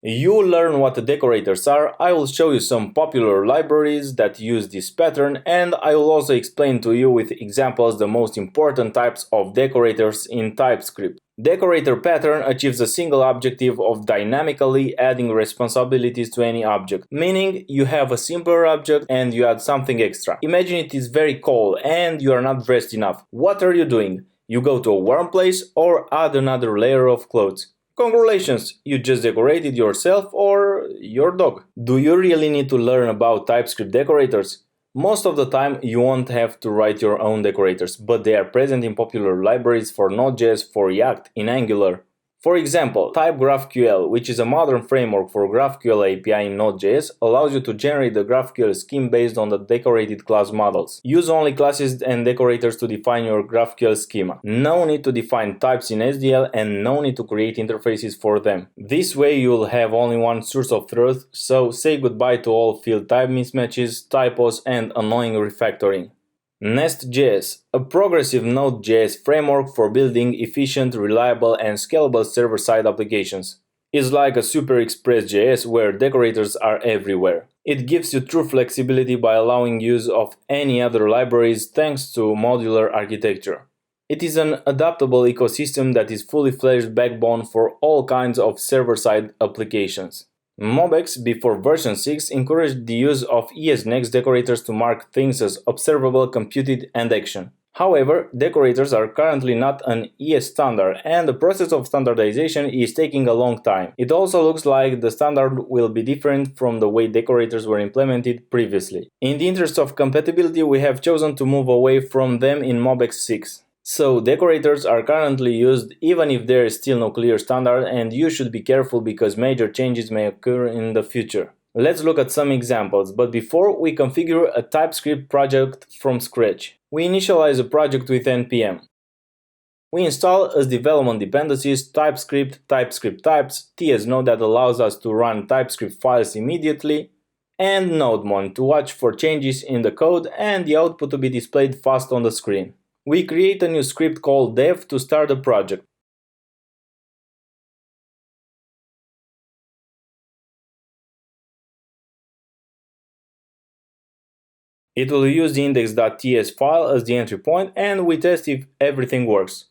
You learn what the decorators are, I will show you some popular libraries that use this pattern, and I will also explain to you with examples the most important types of decorators in TypeScript. Decorator pattern achieves a single objective of dynamically adding responsibilities to any object, meaning you have a simpler object and you add something extra. Imagine it is very cold and you are not dressed enough. What are you doing? You go to a warm place or add another layer of clothes. Congratulations, you just decorated yourself or your dog. Do you really need to learn about TypeScript decorators? Most of the time you won't have to write your own decorators, but they are present in popular libraries for Node.js, for React, in Angular. For example, TypeGraphQL, which is a modern framework for GraphQL API in Node.js, allows you to generate the GraphQL scheme based on the decorated class models. Use only classes and decorators to define your GraphQL schema. No need to define types in SDL and no need to create interfaces for them. This way you will have only one source of truth, so say goodbye to all field type mismatches, typos and annoying refactoring. Nest.js, a progressive Node.js framework for building efficient, reliable, and scalable server-side applications. It's like a Super Express.js where decorators are everywhere. It gives you true flexibility by allowing use of any other libraries thanks to modular architecture. It is an adaptable ecosystem that is fully fledged backbone for all kinds of server-side applications. MobX before version 6 encouraged the use of ESNext decorators to mark things as observable, computed, and action. However, decorators are currently not an ES standard and the process of standardization is taking a long time. It also looks like the standard will be different from the way decorators were implemented previously. In the interest of compatibility, we have chosen to move away from them in MobX 6. So decorators are currently used even if there is still no clear standard, and you should be careful because major changes may occur in the future. Let's look at some examples, but before we configure a TypeScript project from scratch. We initialize a project with npm. We install as development dependencies TypeScript, TypeScript types, tsnode that allows us to run TypeScript files immediately, and nodemon to watch for changes in the code and the output to be displayed fast on the screen. We create a new script called dev to start the project. It will use the index.ts file as the entry point and we test if everything works.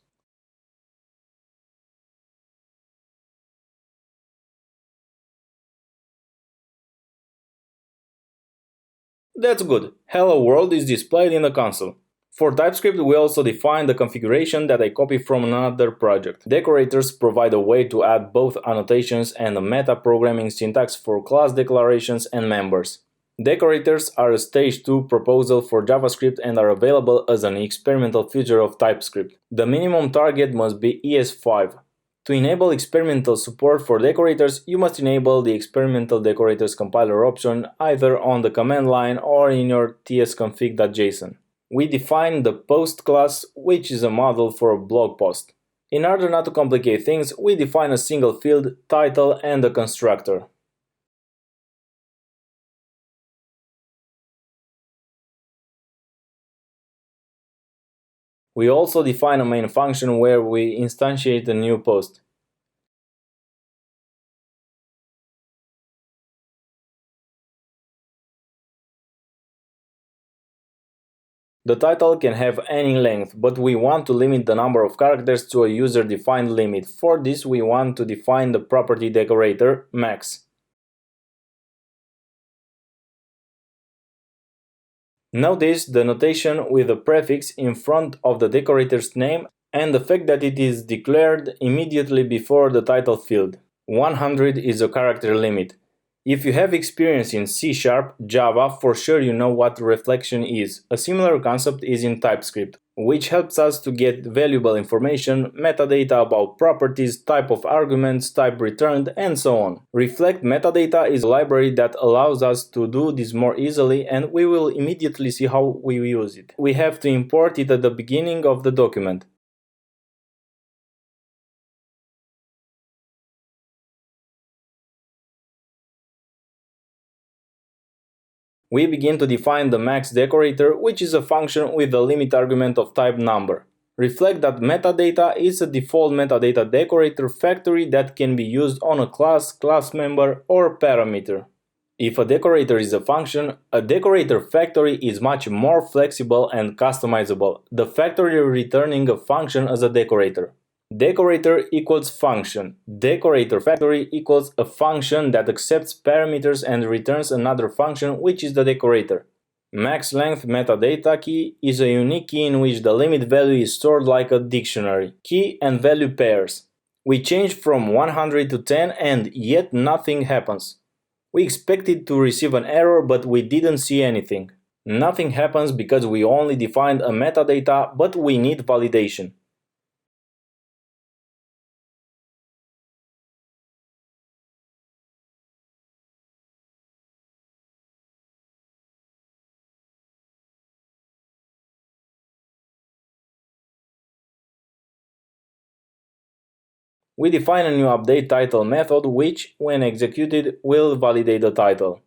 That's good. Hello world is displayed in the console. For TypeScript, we also define the configuration that I copy from another project. Decorators provide a way to add both annotations and a meta-programming syntax for class declarations and members. Decorators are a Stage 2 proposal for JavaScript and are available as an experimental feature of TypeScript. The minimum target must be ES5. To enable experimental support for decorators, you must enable the experimental decorators compiler option either on the command line or in your tsconfig.json. We define the post class, which is a model for a blog post. In order not to complicate things, we define a single field, title, and a constructor. We also define a main function where we instantiate a new post. The title can have any length, but we want to limit the number of characters to a user-defined limit. For this, we want to define the property decorator max. Notice the notation with a prefix in front of the decorator's name and the fact that it is declared immediately before the title field. 100 is a character limit. If you have experience in C#, Java, for sure you know what reflection is. A similar concept is in TypeScript, which helps us to get valuable information, metadata about properties, type of arguments, type returned, and so on. Reflect-metadata is a library that allows us to do this more easily, and we will immediately see how we use it. We have to import it at the beginning of the document. We begin to define the max decorator, which is a function with a limit argument of type number. Reflect.metadata is a default metadata decorator factory that can be used on a class, class member, or parameter. If a decorator is a function, a decorator factory is much more flexible and customizable, the factory returning a function as a decorator. Decorator equals function. Decorator factory equals a function that accepts parameters and returns another function, which is the decorator. Max length metadata key is a unique key in which the limit value is stored like a dictionary. Key and value pairs. We changed from 100 to 10 and yet nothing happens. We expected to receive an error, but we didn't see anything. Nothing happens because we only defined a metadata, but we need validation. We define a new update title method which, when executed, will validate the title.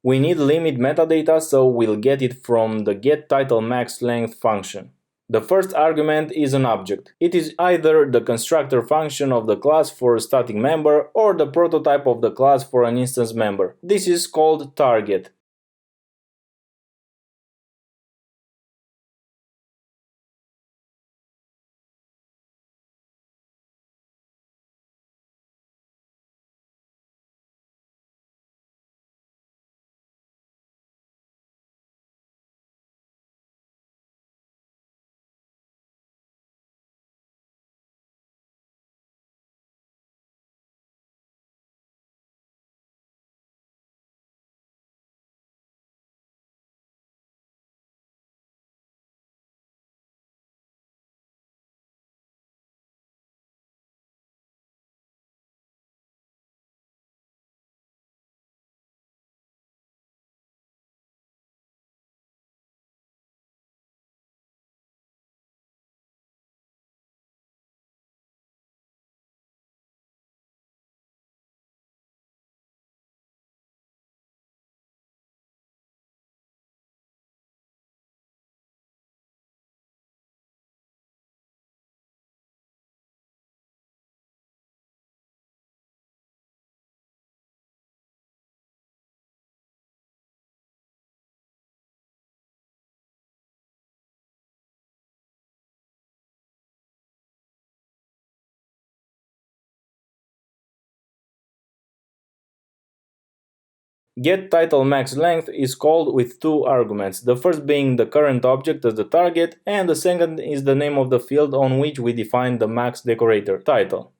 We need limit metadata, so we'll get it from the getTitleMaxLength function. The first argument is an object. It is either the constructor function of the class for a static member or the prototype of the class for an instance member. This is called target. GetTitleMaxLength is called with two arguments, the first being the current object as the target, and the second is the name of the field on which we define the max decorator, title.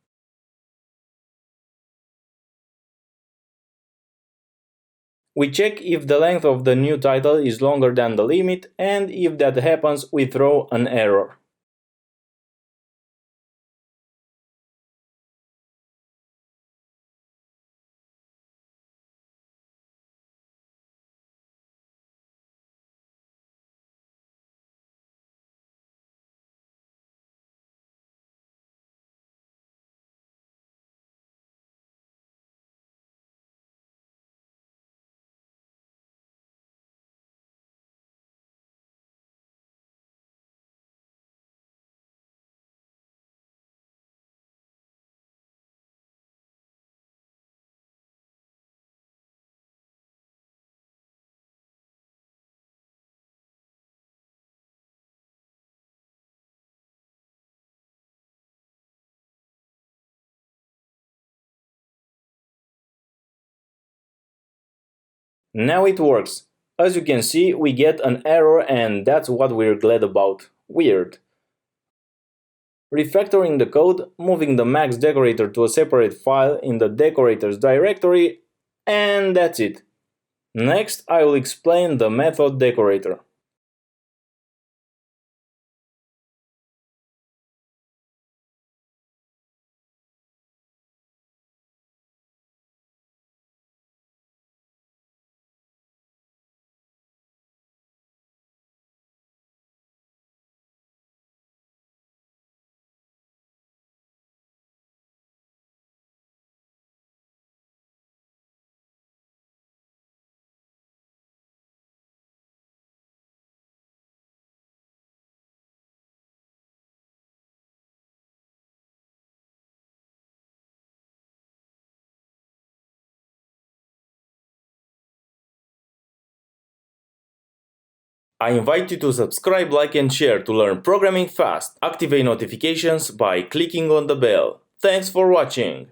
We check if the length of the new title is longer than the limit, and if that happens, we throw an error. Now it works. As you can see, we get an error and that's what we're glad about. Weird. Refactoring the code, moving the max decorator to a separate file in the decorators directory, and that's it. Next, I will explain the method decorator. I invite you to subscribe, like and share to learn programming fast. Activate notifications by clicking on the bell. Thanks for watching!